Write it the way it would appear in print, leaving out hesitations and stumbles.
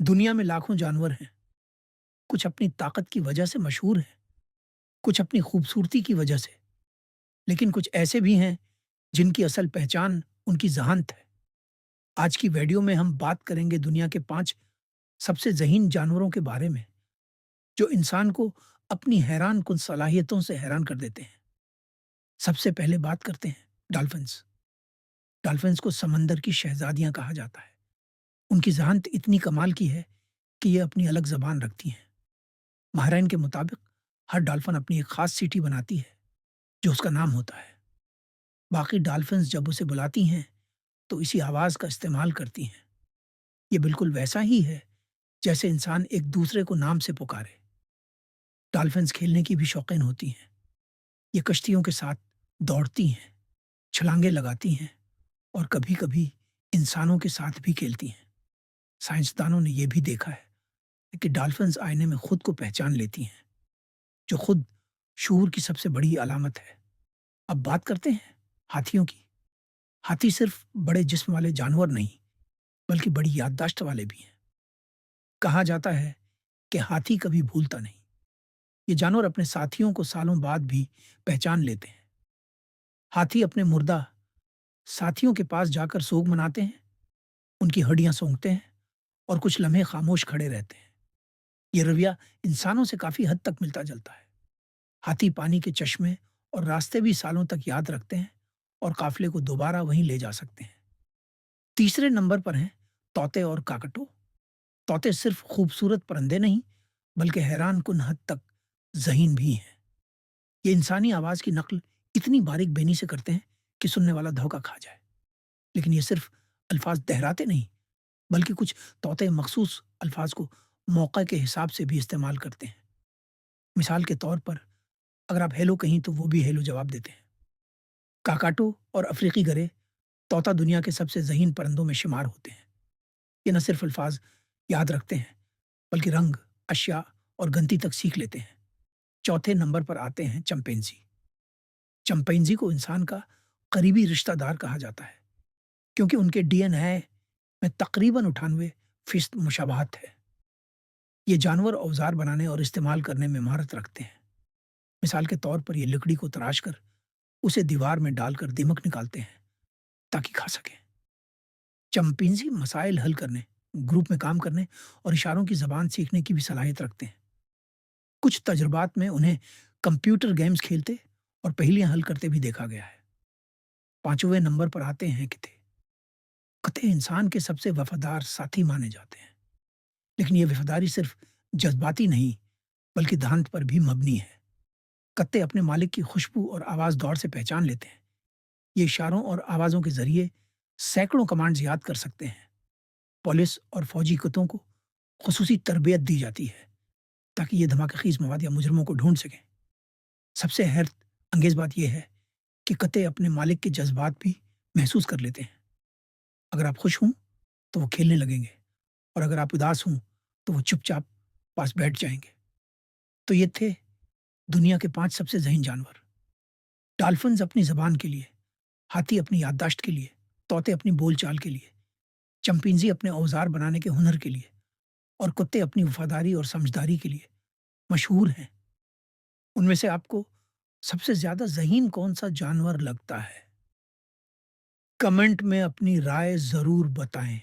दुनिया में लाखों जानवर हैं। कुछ अपनी ताकत की वजह से मशहूर हैं, कुछ अपनी खूबसूरती की वजह से, लेकिन कुछ ऐसे भी हैं जिनकी असल पहचान उनकी ज़हानत है। आज की वीडियो में हम बात करेंगे दुनिया के 5 सबसे ज़हीन जानवरों के बारे में, जो इंसान को अपनी हैरानकुन सलाहियतों से हैरान कर देते हैं। सबसे पहले बात करते हैं डॉल्फिन्स। डॉल्फिन्स को समंदर की शहज़ादियाँ कहा जाता है। उनकी ज़हानत इतनी कमाल की है कि ये अपनी अलग ज़बान रखती हैं। माहिरीन के मुताबिक हर डॉल्फिन अपनी एक ख़ास सीटी बनाती है, जो उसका नाम होता है। बाकी डॉल्फिन्स जब उसे बुलाती हैं, तो इसी आवाज़ का इस्तेमाल करती हैं। ये बिल्कुल वैसा ही है, जैसे इंसान एक दूसरे को नाम से पुकारे। डॉल्फिन्स खेलने की भी शौकीन होती हैं। ये कश्तियों के साथ दौड़ती हैं, छलांगे लगाती हैं और कभी-कभी इंसानों के साथ भी खेलती हैं। साइंसदानों ने यह भी देखा है कि डॉल्फिन्स आईने में खुद को पहचान लेती हैं, जो खुद शूर की सबसे बड़ी अलामत है। अब बात करते हैं हाथियों की। हाथी सिर्फ बड़े जिस्म वाले जानवर नहीं, बल्कि बड़ी याददाश्त वाले भी हैं। कहा जाता है कि हाथी कभी भूलता नहीं। ये जानवर अपने साथियों को सालों बाद भी पहचान लेते हैं। हाथी अपने मुर्दा साथियों के पास जाकर सोग मनाते हैं, उनकी हड्डियां सूंघते हैं और कुछ लम्हे खामोश खड़े रहते हैं। ये रवैया इंसानों से काफी हद तक मिलता जुलता है। हाथी पानी के चश्मे और रास्ते भी सालों तक याद रखते हैं और काफिले को दोबारा वहीं ले जा सकते हैं। तीसरे नंबर पर हैं तोते और काकटो। तोते सिर्फ खूबसूरत परिंदे नहीं, बल्कि हैरान कुन हद तक ज़हीन भी हैं। ये इंसानी आवाज़ की नकल इतनी बारीक बेनी से करते हैं कि सुनने वाला धोखा खा जाए। लेकिन ये सिर्फ अल्फाज दोहराते नहीं, बल्कि कुछ तोते मखसूस अल्फाज को मौके के हिसाब से भी इस्तेमाल करते हैं। मिसाल के तौर पर अगर आप हेलो कहीं तो वो भी हेलो जवाब देते हैं। काकाटो और अफ्रीकी गरे तोता दुनिया के सबसे ज़हीन परिंदों में शुमार होते हैं। ये न सिर्फ अल्फाज याद रखते हैं, बल्कि रंग, अशिया और गिनती तक सीख लेते हैं। चौथे नंबर पर आते हैं चंपैंजी। चंपैंजी को इंसान का करीबी रिश्तेदार कहा जाता है, क्योंकि उनके डीएनए में तकरीबन 98% मुशाबहत है। ये जानवर औजार बनाने और इस्तेमाल करने में महारत रखते हैं। मिसाल के तौर पर ये लकड़ी को तराश कर उसे दीवार में डालकर दिमक निकालते हैं ताकि खा सकें। चंपैंजी मसाइल हल करने, ग्रुप में काम करने और इशारों की जबान सीखने की भी सलाहियत रखते हैं। कुछ तजुर्बात में उन्हें कंप्यूटर गेम्स खेलते और पहेलियां हल करते भी देखा गया है। पांचवें नंबर पर आते हैं कते। कते इंसान के सबसे वफादार साथी माने जाते हैं, लेकिन ये वफादारी सिर्फ जज्बाती नहीं, बल्कि दांत पर भी मबनी है। कत्ते अपने मालिक की खुशबू और आवाज़ दौड़ से पहचान लेते हैं। ये इशारों और आवाज़ों के जरिए सैकड़ों कमांड्स याद कर सकते हैं। पुलिस और फौजी कुत्तों को खुसूसी तरबियत दी जाती है ताकि ये धमाकेखीज मवाद या मुजरमों को ढूंढ सकें। सबसे हैरत अंगेज बात यह है कि कत्ते अपने मालिक के जज्बात भी महसूस कर लेते हैं। अगर आप खुश हों तो वो खेलने लगेंगे, और अगर आप उदास हों तो वो चुपचाप पास बैठ जाएंगे। तो ये थे दुनिया के 5 सबसे ज़हीन जानवर। डॉल्फिन्स अपनी ज़बान के लिए, हाथी अपनी याददाश्त के लिए, तोते अपनी बोलचाल के लिए, चंपैंजी अपने औजार बनाने के हुनर के लिए और कुत्ते अपनी वफादारी और समझदारी के लिए मशहूर हैं। उनमें से आपको सबसे ज़्यादा ज़हीन कौन-सा जानवर लगता है? कमेंट में अपनी राय ज़रूर बताएँ।